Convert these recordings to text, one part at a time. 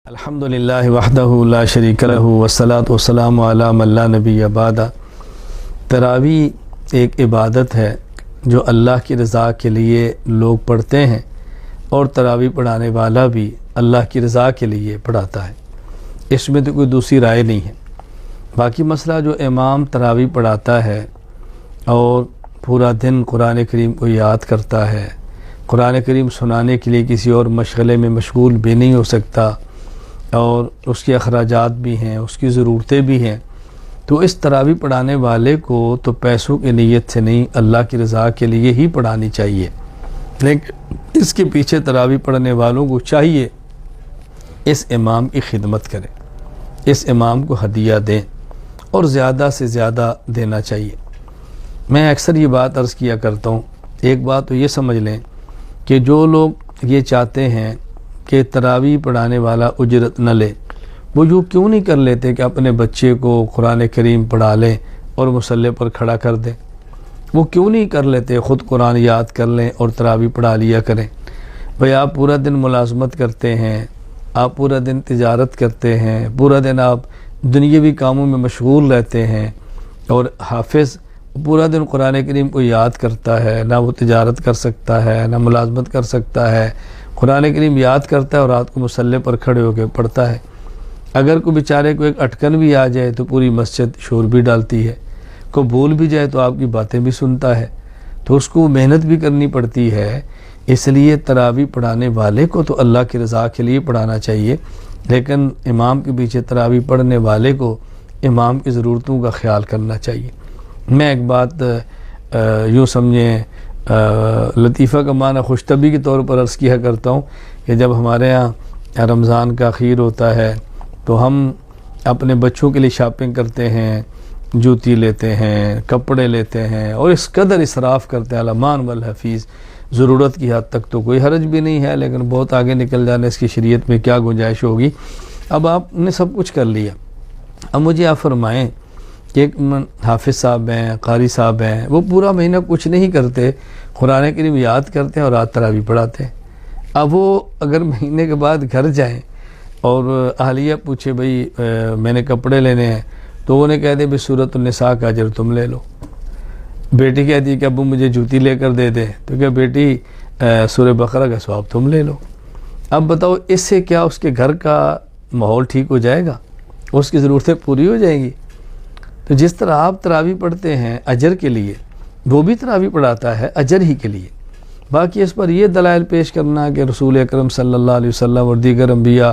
الحمدللہ وحدہ لا شریک لہ والصلاۃ والسلام علی من لا نبی بعد۔ تراویح ایک عبادت ہے جو اللہ کی رضا کے لیے لوگ پڑھتے ہیں، اور تراویح پڑھانے والا بھی اللہ کی رضا کے لیے پڑھاتا ہے، اس میں تو کوئی دوسری رائے نہیں ہے۔ باقی مسئلہ جو امام تراویح پڑھاتا ہے اور پورا دن قرآن کریم کو یاد کرتا ہے، قرآن کریم سنانے کے لیے کسی اور مشغلے میں مشغول بھی نہیں ہو سکتا، اور اس کے اخراجات بھی ہیں، اس کی ضرورتیں بھی ہیں، تو اس تراویح پڑھانے والے کو تو پیسوں کی نیت سے نہیں، اللہ کی رضا کے لیے ہی پڑھانی چاہیے۔ لیکن اس کے پیچھے تراویح پڑھنے والوں کو چاہیے اس امام کی خدمت کریں، اس امام کو ہدیہ دیں، اور زیادہ سے زیادہ دینا چاہیے۔ میں اکثر یہ بات عرض کیا کرتا ہوں، ایک بات تو یہ سمجھ لیں کہ جو لوگ یہ چاہتے ہیں کہ تراویح پڑھانے والا اجرت نہ لے، وہ یوں کیوں نہیں کر لیتے کہ اپنے بچے کو قرآن کریم پڑھا لیں اور مصلی پر کھڑا کر دیں؟ وہ کیوں نہیں کر لیتے خود قرآن یاد کر لیں اور تراویح پڑھا لیا کریں؟ بھئی آپ پورا دن ملازمت کرتے ہیں، آپ پورا دن تجارت کرتے ہیں، پورا دن آپ دنیاوی کاموں میں مشغول رہتے ہیں، اور حافظ پورا دن قرآن کریم کو یاد کرتا ہے، نہ وہ تجارت کر سکتا ہے نہ ملازمت کر سکتا ہے، قرآن کریم یاد کرتا ہے اور رات کو مصلی پر کھڑے ہو کے پڑھتا ہے۔ اگر کوئی بیچارے کو ایک اٹکن بھی آ جائے تو پوری مسجد شور بھی ڈالتی ہے، کوئی بھول بھی جائے تو آپ کی باتیں بھی سنتا ہے، تو اس کو محنت بھی کرنی پڑتی ہے۔ اس لیے تراویح پڑھانے والے کو تو اللہ کی رضا کے لیے پڑھانا چاہیے، لیکن امام کے پیچھے تراویح پڑھنے والے کو امام کی ضرورتوں کا خیال کرنا چاہیے۔ میں ایک بات یوں سمجھیں لطیفہ کا معنی خوش طبعی کے طور پر عرض کیا کرتا ہوں کہ جب ہمارے ہاں رمضان کا اخیر ہوتا ہے تو ہم اپنے بچوں کے لیے شاپنگ کرتے ہیں، جوتی لیتے ہیں، کپڑے لیتے ہیں، اور اس قدر اسراف کرتے ہیں الامان والحفیظ، ضرورت کی حد تک تو کوئی حرج بھی نہیں ہے، لیکن بہت آگے نکل جانے اس کی شریعت میں کیا گنجائش ہوگی۔ اب آپ نے سب کچھ کر لیا، اب مجھے آپ فرمائیں کہ ایک حافظ صاحب ہیں، قاری صاحب ہیں، وہ پورا مہینہ کچھ نہیں کرتے، قرآن کریم یاد کرتے ہیں اور رات تراویح پڑھاتے ہیں۔ اب وہ اگر مہینے کے بعد گھر جائیں اور اہلیہ پوچھے بھئی میں نے کپڑے لینے ہیں، تو وہ نے کہہ دے بھئی سورۃ النساء کا اجر تم لے لو۔ بیٹی کہتی ہے کہ ابو مجھے جوتی لے کر دے دے، تو کہ بیٹی سورہ بقرہ کا ثواب تم لے لو۔ اب بتاؤ اس سے کیا اس کے گھر کا ماحول ٹھیک ہو جائے گا؟ اس کی ضرورتیں پوری ہو جائیں گی؟ تو جس طرح آپ تراویح پڑھتے ہیں اجر کے لیے، وہ بھی تراویح پڑھاتا ہے اجر ہی کے لیے۔ باقی اس پر یہ دلائل پیش کرنا کہ رسول اکرم صلی اللہ علیہ وسلم اور دیگر انبیاء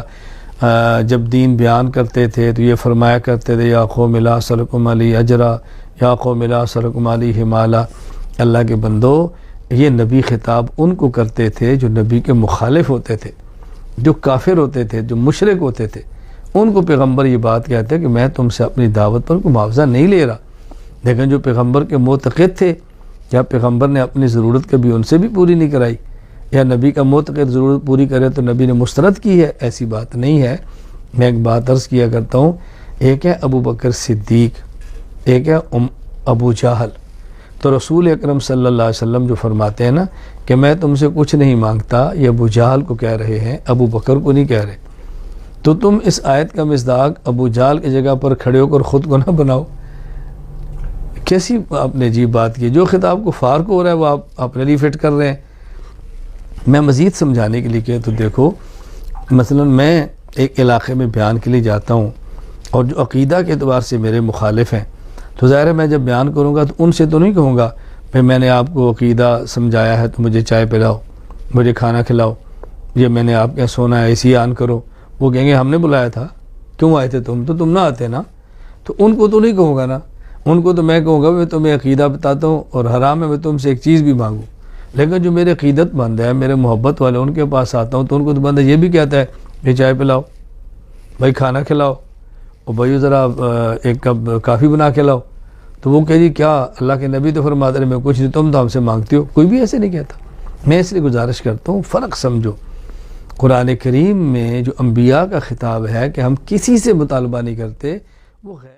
جب دین بیان کرتے تھے تو یہ فرمایا کرتے تھے یا قوم لا اسألکم علیہ اجرا یا قوم لا اسألکم علیہ مالا، اللہ کے بندو یہ نبی خطاب ان کو کرتے تھے جو نبی کے مخالف ہوتے تھے، جو کافر ہوتے تھے، جو مشرک ہوتے تھے، ان کو پیغمبر یہ بات کہتے ہیں کہ میں تم سے اپنی دعوت پر کوئی معاوضہ نہیں لے رہا۔ لیکن جو پیغمبر کے معتقد تھے، یا پیغمبر نے اپنی ضرورت کبھی ان سے بھی پوری نہیں کرائی، یا نبی کا معتقد ضرورت پوری کرے تو نبی نے مسترد کی ہے، ایسی بات نہیں ہے۔ میں ایک بات عرض کیا کرتا ہوں، ایک ہے ابو بکر صدیق، ایک ہے ابو جہل۔ تو رسول اکرم صلی اللہ علیہ وسلم جو فرماتے ہیں نا کہ میں تم سے کچھ نہیں مانگتا، یہ ابو جہل کو کہہ رہے ہیں، ابو بکر کو نہیں کہہ رہے۔ تو تم اس آیت کا مصداق ابو جہل کی جگہ پر کھڑے ہو کر خود کو نہ بناؤ۔ کیسی آپ نے عجیب بات کی، جو خطاب کو فار کو ہو رہا ہے وہ آپ اپنے لیے فٹ کر رہے ہیں۔ میں مزید سمجھانے کے لیے کہ تو دیکھو، مثلا میں ایک علاقے میں بیان کے لیے جاتا ہوں، اور جو عقیدہ کے اعتبار سے میرے مخالف ہیں، تو ظاہر ہے میں جب بیان کروں گا تو ان سے تو نہیں کہوں گا بھئی میں نے آپ کو عقیدہ سمجھایا ہے تو مجھے چائے پلاؤ، مجھے کھانا کھلاؤ، یہ میں نے آپ کے سونا ہے اسی آن کرو۔ وہ کہیں گے ہم نے بلایا تھا، کیوں آئے تھے تم؟ تو تم نہ آتے نا۔ تو ان کو تو نہیں کہوں گا نا، ان کو تو میں کہوں گا میں تمہیں عقیدہ بتاتا ہوں اور حرام ہے میں تم سے ایک چیز بھی مانگوں۔ لیکن جو میرے عقیدت مند ہے، میرے محبت والے، ان کے پاس آتا ہوں تو ان کو تو بندہ یہ بھی کہتا ہے کہ چائے پلاؤ، بھائی کھانا کھلاؤ، اور بھائی ذرا ایک کپ کافی بنا کے لاؤ۔ تو وہ کہہ جی کیا اللہ کے نبی تو فرماتے ہیں میں کچھ نہیں، تم تو ہم سے مانگتے ہو۔ کوئی بھی ایسے نہیں کہتا۔ میں اس لیے گزارش کرتا ہوں فرق سمجھو۔ قرآن کریم میں جو انبیاء کا خطاب ہے کہ ہم کسی سے مطالبہ نہیں کرتے، وہ غیر